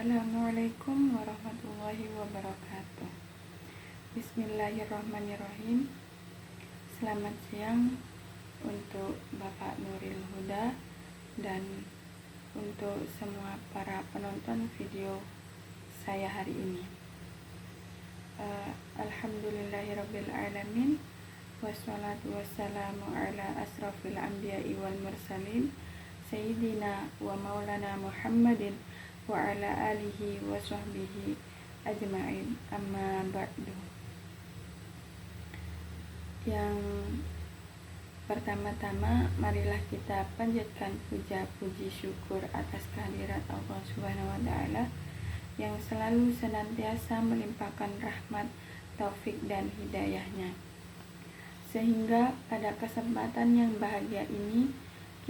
Assalamualaikum warahmatullahi wabarakatuh. Bismillahirrahmanirrahim. Selamat siang untuk Bapak Nuril Huda dan untuk semua para penonton video saya hari ini. Alhamdulillahirrabbilalamin. Wassalatu wassalamu ala asrafil anbiya'i wal mursalin Sayyidina wa maulana Muhammadin wa ala alihi wa sahbihi ajma'in, amma ba'du. Yang pertama-tama, marilah kita panjatkan puja puji syukur atas kehadirat Allah Subhanahu wa Ta'ala yang selalu senantiasa melimpahkan rahmat, taufik dan hidayahnya, sehingga pada kesempatan yang bahagia ini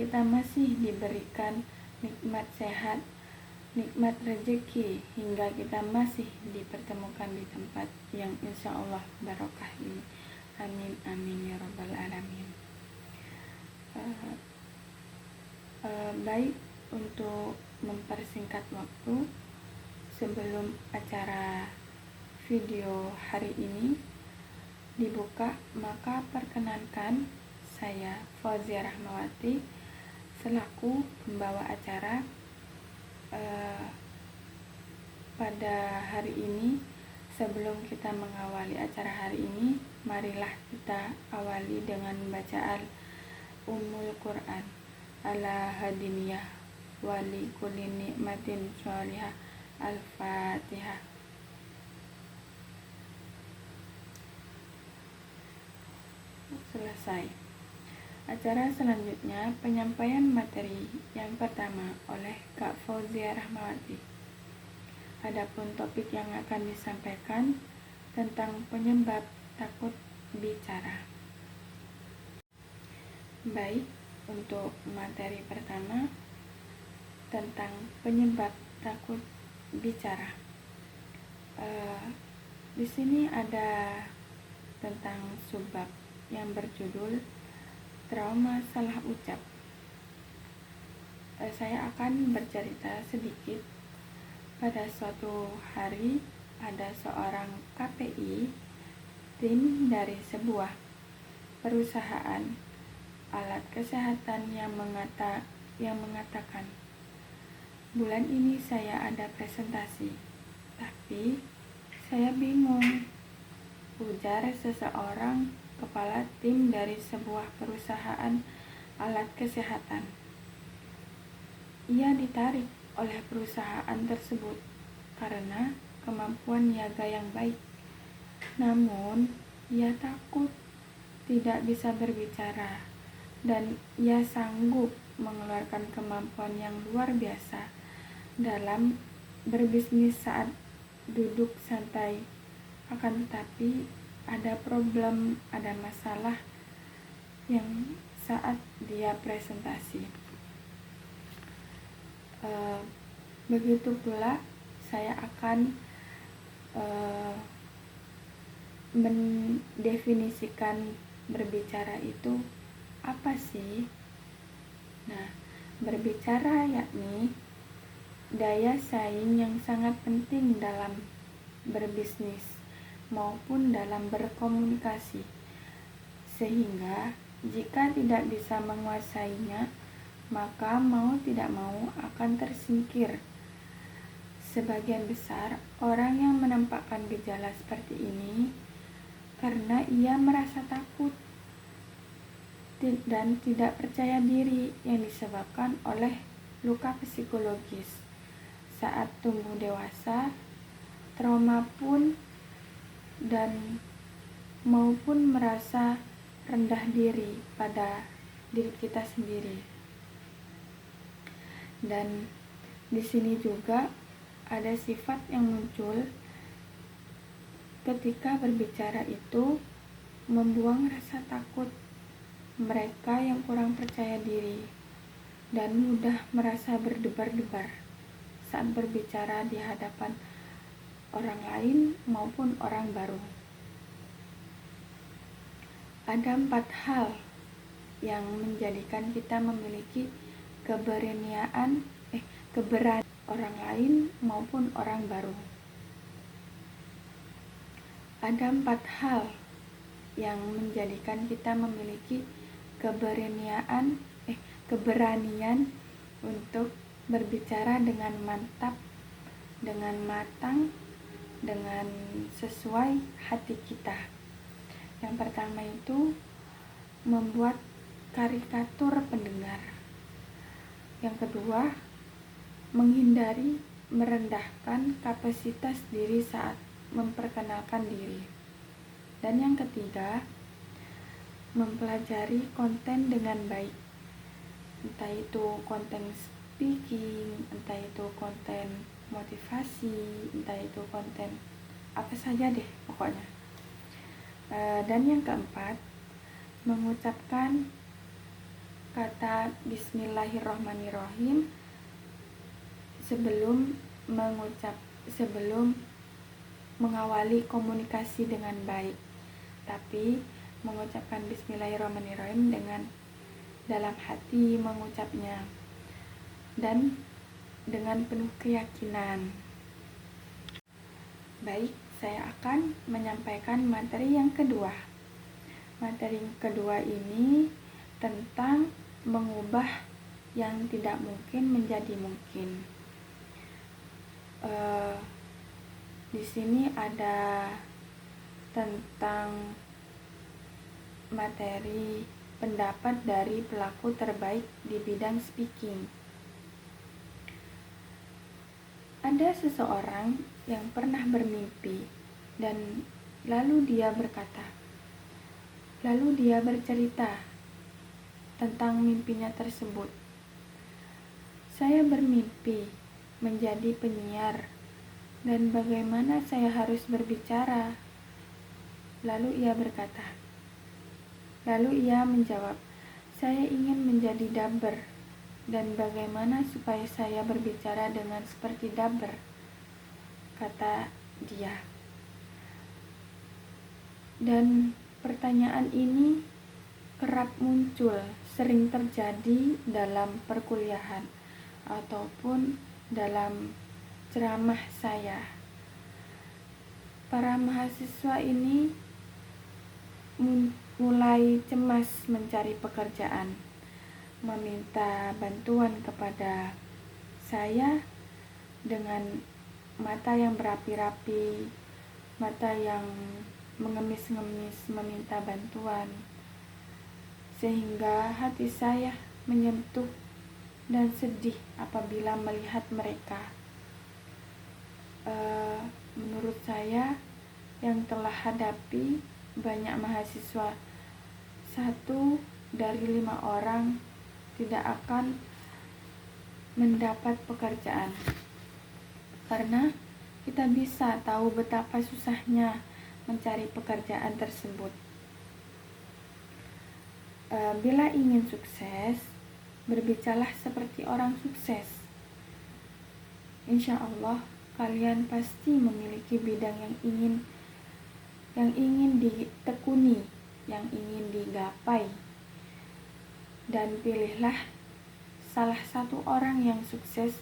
kita masih diberikan nikmat sehat, nikmat rezeki, hingga kita masih dipertemukan di tempat yang insya Allah barokah ini. Amin amin ya rabbal alamin. Baik, untuk mempersingkat waktu sebelum acara video hari ini dibuka, maka perkenankan saya Fauzia Rahmawati selaku pembawa acara pada hari ini. Sebelum kita mengawali acara hari ini, marilah kita awali dengan bacaan Ummul Quran ala hadiniyah wali kulli nikmatin sholihah. Al-Fatihah. Selesai. Acara selanjutnya penyampaian materi yang pertama oleh Kak Fauzia Rahmawati. Adapun topik yang akan disampaikan tentang penyebab takut bicara. Baik, untuk materi pertama tentang penyebab takut bicara. Di sini ada tentang subbab yang berjudul trauma salah ucap. Saya akan bercerita sedikit. Pada suatu hari ada seorang KPI, tim dari sebuah perusahaan alat kesehatan yang mengatakan, bulan ini saya ada presentasi, tapi saya bingung, ujar seseorang kepala tim dari sebuah perusahaan alat kesehatan. Ia ditarik oleh perusahaan tersebut karena kemampuan niaga yang baik. Namun, ia takut tidak bisa berbicara dan ia sanggup mengeluarkan kemampuan yang luar biasa dalam berbisnis saat duduk santai. Akan tetapi ada problem, ada masalah yang saat dia presentasi. Begitu pula saya akan mendefinisikan berbicara itu apa sih? Nah, berbicara yakni daya saing yang sangat penting dalam berbisnis maupun dalam berkomunikasi, sehingga jika tidak bisa menguasainya, maka mau tidak mau akan tersingkir. Sebagian besar orang yang menampakkan gejala seperti ini karena ia merasa takut dan tidak percaya diri yang disebabkan oleh luka psikologis saat tumbuh dewasa, trauma pun dan maupun merasa rendah diri pada diri kita sendiri. Dan di sini juga ada sifat yang muncul ketika berbicara itu membuang rasa takut mereka yang kurang percaya diri dan mudah merasa berdebar-debar saat berbicara di hadapan orang lain maupun orang baru. Ada 4 hal yang menjadikan kita memiliki keberanian orang lain maupun orang baru. Ada 4 hal yang menjadikan kita memiliki keberanian untuk berbicara dengan mantap, dengan matang, dengan sesuai hati kita. Yang pertama itu membuat karikatur pendengar. Yang kedua, menghindari merendahkan kapasitas diri saat memperkenalkan diri. Dan yang ketiga, mempelajari konten dengan baik. Entah itu konten speaking, entah itu konten motivasi, entah itu konten apa saja deh pokoknya. Dan yang keempat, mengucapkan kata Bismillahirrohmanirrohim sebelum mengawali komunikasi dengan baik. Tapi mengucapkan Bismillahirrohmanirrohim dengan dalam hati mengucapnya dan dengan penuh keyakinan. Baik, saya akan menyampaikan materi yang kedua. Materi yang kedua ini tentang mengubah yang tidak mungkin menjadi mungkin. Di sini ada tentang materi pendapat dari pelaku terbaik di bidang speaking. Ada seseorang yang pernah bermimpi dan lalu dia bercerita tentang mimpinya tersebut. Saya bermimpi menjadi penyiar dan bagaimana saya harus berbicara. Lalu ia menjawab, saya ingin menjadi dubber. Dan bagaimana supaya saya berbicara dengan seperti dubber? Kata dia. Dan pertanyaan ini kerap muncul, sering terjadi dalam perkuliahan ataupun dalam ceramah saya. Para mahasiswa ini mulai cemas mencari pekerjaan, meminta bantuan kepada saya dengan mata yang berapi-rapi, mata yang mengemis-ngemis meminta bantuan, sehingga hati saya menyentuh dan sedih apabila melihat mereka. Menurut saya yang telah hadapi banyak mahasiswa, 1 dari 5 orang tidak akan mendapat pekerjaan, karena kita bisa tahu betapa susahnya mencari pekerjaan tersebut. Bila ingin sukses, berbicaralah seperti orang sukses. Insya Allah kalian pasti memiliki bidang yang ingin ditekuni, yang ingin digapai. Dan pilihlah salah satu orang yang sukses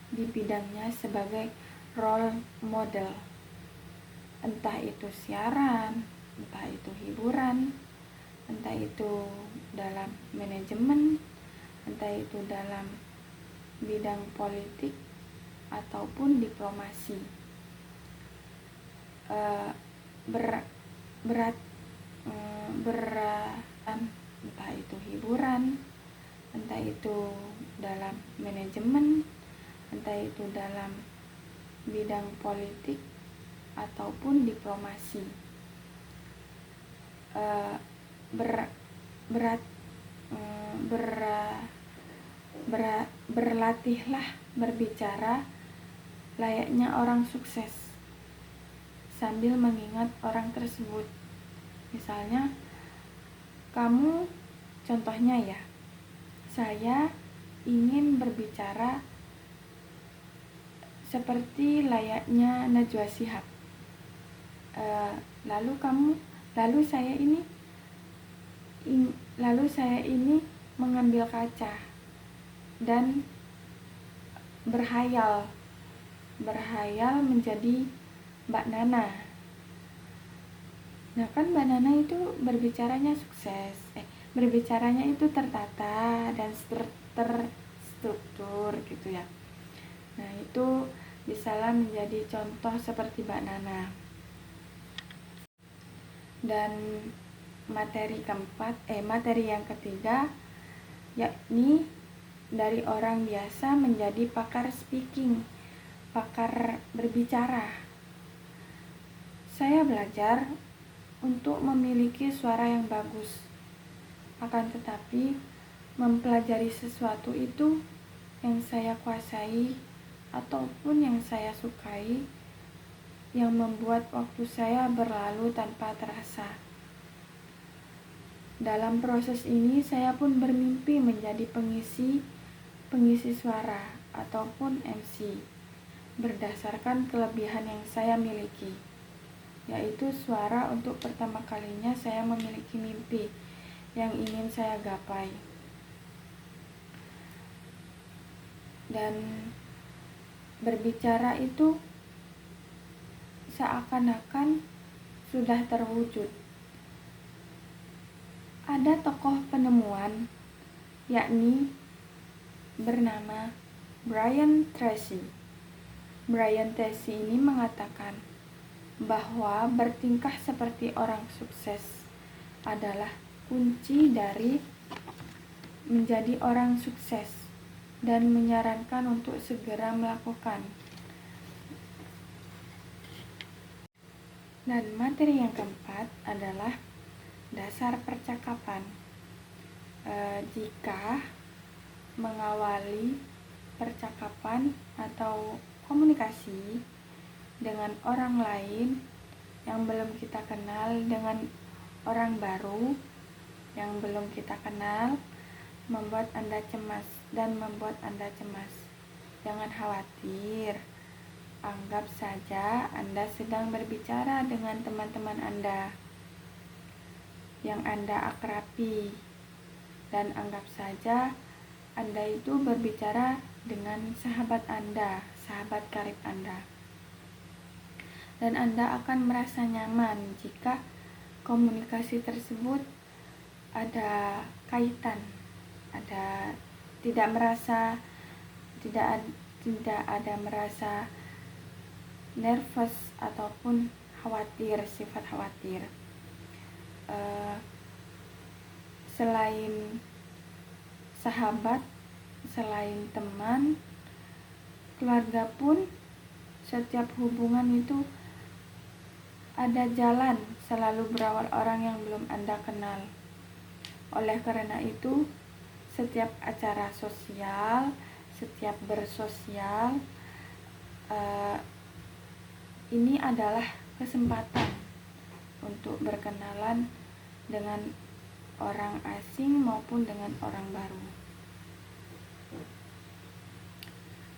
di bidangnya sebagai role model. Entah itu siaran, entah itu hiburan, entah itu dalam manajemen, entah itu dalam bidang politik ataupun diplomasi. Entah itu hiburan, entah itu dalam manajemen, entah itu dalam bidang politik ataupun diplomasi. Berlatihlah berbicara layaknya orang sukses sambil mengingat orang tersebut. Misalnya kamu, contohnya ya, saya ingin berbicara seperti layaknya Najwa Shihab. Lalu saya ini mengambil kaca dan berhayal berhayal menjadi Mbak Nana. Nah kan Mbak Nana itu berbicaranya sukses, berbicaranya itu tertata dan terstruktur gitu ya. Nah itu bisalah menjadi contoh seperti Mbak Nana. Dan materi yang ketiga yakni dari orang biasa menjadi pakar speaking, pakar berbicara. Saya belajar untuk memiliki suara yang bagus. Akan tetapi, mempelajari sesuatu itu yang saya kuasai ataupun yang saya sukai, yang membuat waktu saya berlalu tanpa terasa. Dalam proses ini, saya pun bermimpi menjadi pengisi suara ataupun MC berdasarkan kelebihan yang saya miliki, yaitu suara. Untuk pertama kalinya saya memiliki mimpi yang ingin saya gapai, dan berbicara itu seakan-akan sudah terwujud. Ada tokoh penemuan yakni bernama Brian Tracy. Brian Tracy ini mengatakan bahwa bertingkah seperti orang sukses adalah kunci dari menjadi orang sukses, dan menyarankan untuk segera melakukan. Dan materi yang keempat adalah dasar percakapan. Jika mengawali percakapan atau komunikasi dengan orang lain yang belum kita kenal, dengan orang baru yang belum kita kenal, membuat Anda cemas dan membuat Anda cemas, jangan khawatir. Anggap saja Anda sedang berbicara dengan teman-teman Anda yang Anda akrabi, dan anggap saja Anda itu berbicara dengan sahabat Anda, sahabat karib Anda. Dan Anda akan merasa nyaman jika komunikasi tersebut ada kaitan, tidak ada merasa nervous ataupun khawatir, sifat khawatir. Selain sahabat, selain teman, keluarga pun, setiap hubungan itu ada jalan selalu berawal orang yang belum Anda kenal. Oleh karena itu, setiap acara sosial, setiap bersosial, ini adalah kesempatan untuk berkenalan dengan orang asing maupun dengan orang baru.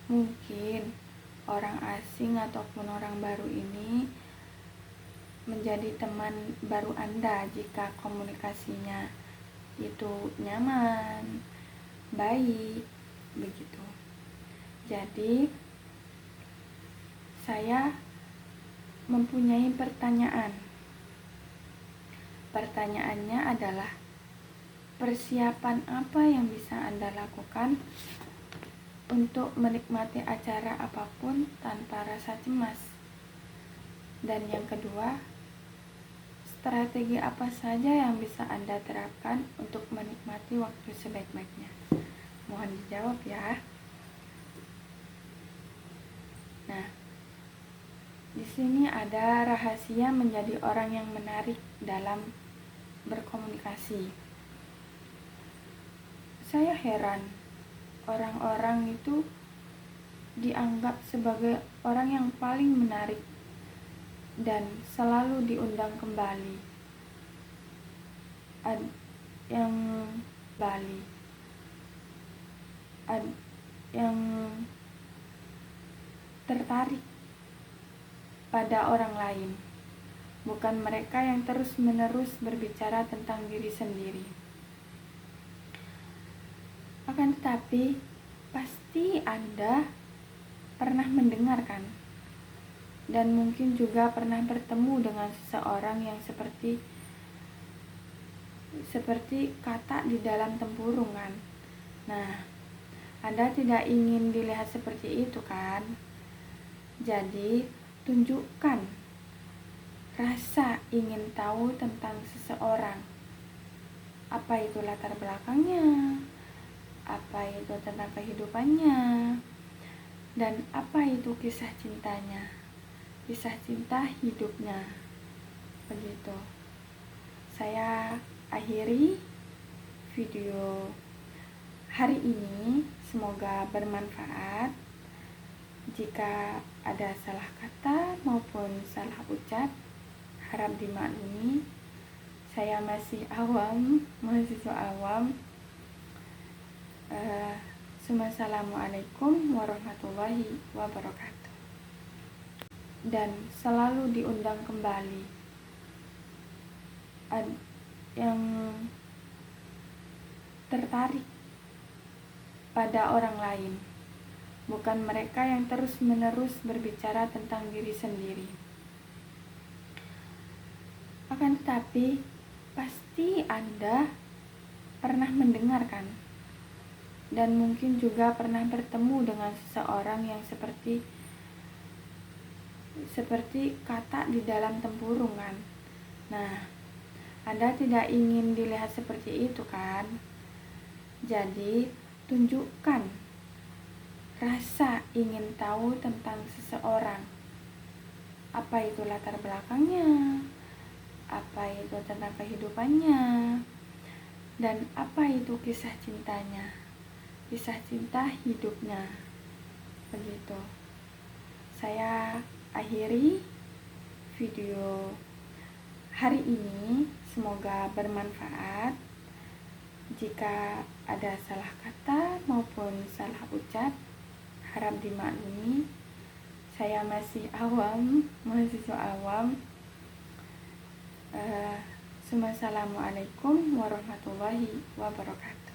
Mungkin orang asing ataupun orang baru ini menjadi teman baru Anda jika komunikasinya itu nyaman, baik, begitu. Jadi, saya mempunyai pertanyaan. Pertanyaannya adalah, persiapan apa yang bisa Anda lakukan untuk menikmati acara apapun tanpa rasa cemas? Dan yang kedua, strategi apa saja yang bisa Anda terapkan untuk menikmati waktu sebaik-baiknya? Mohon dijawab ya. Nah, di sini ada rahasia menjadi orang yang menarik dalam berkomunikasi. Saya heran, orang-orang itu dianggap sebagai orang yang paling menarik dan selalu diundang kembali. Yang tertarik pada orang lain, bukan mereka yang terus-menerus berbicara tentang diri sendiri. Akan tetapi, pasti Anda pernah mendengar kan? Dan mungkin juga pernah bertemu dengan seseorang yang seperti kata di dalam tempurung kan? Nah, Anda tidak ingin dilihat seperti itu kan? Jadi, tunjukkan rasa ingin tahu tentang seseorang. Apa itu latar belakangnya? Apa itu tentang kehidupannya? Dan apa itu kisah cintanya? Kisah cinta hidupnya. Begitu. Saya akhiri video hari ini. Semoga bermanfaat. Jika ada salah kata maupun salah ucap, harap dimaklumi. Saya masih awam, mahasiswa awam. Assalamualaikum warahmatullahi wabarakatuh. Dan selalu diundang kembali yang tertarik pada orang lain, bukan mereka yang terus-menerus berbicara tentang diri sendiri. Akan tetapi, pasti Anda pernah mendengarkan dan mungkin juga pernah bertemu dengan seseorang yang seperti kata di dalam tempurung kan? Nah, Anda tidak ingin dilihat seperti itu kan? Jadi, tunjukkan rasa ingin tahu tentang seseorang. Apa itu latar belakangnya? Apa itu tentang kehidupannya? Dan apa itu kisah cintanya? Kisah cinta hidupnya. Begitu. Saya akhiri video hari ini. Semoga bermanfaat. Jika ada salah kata maupun salah ucap, harap dimaklumi. Saya masih awam, mahasiswa awam. Assalamualaikum warahmatullahi wabarakatuh.